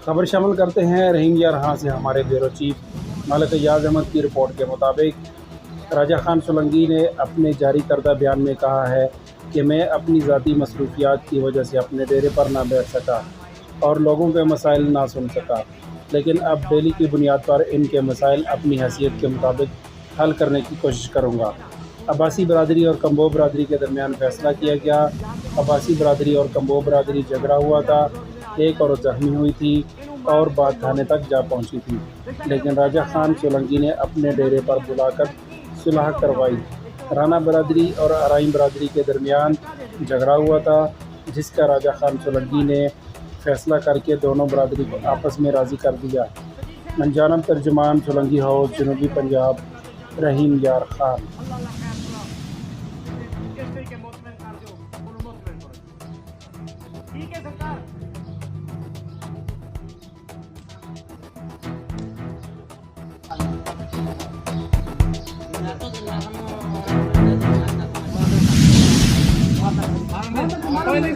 खबर शामिल करते हैं रहीम यार से हमारे ब्यूरो चीफ मलिक याज अहमद की रिपोर्ट के मुताबिक राजा खान सोलंकी ने अपने जारी करदा बयान में कहा है कि मैं अपनी ज़ाती मसरूफियात की वजह से अपने डेरे पर ना बैठ सका और लोगों के मसाइल ना सुन सका, लेकिन अब डेली की बुनियाद पर इनके मसाइल अपनी हैसियत के मुताबिक हल करने की कोशिश करूँगा। अब्बासी बरादरी और कम्बो बरादरी के दरमियान फैसला किया गया। अब्बासी बरादरी और कम्बो बरादरी झगड़ा हुआ था, एक औरत जख्मी हुई थी और बात थाने तक जा पहुंची थी, लेकिन राजा खान सोलंकी ने अपने डेरे पर बुलाकर सुलह करवाई। राना बरादरी और अराइम बरादरी के दरमियान झगड़ा हुआ था, जिसका राजा खान सोलंकी ने फैसला करके दोनों बरादरी को आपस में राज़ी कर दिया। मनजानब तर्जुमान सोलंकी हाउस, जनूबी पंजाब, रहीम यार खान। ठीक है सरकार। कोई नहीं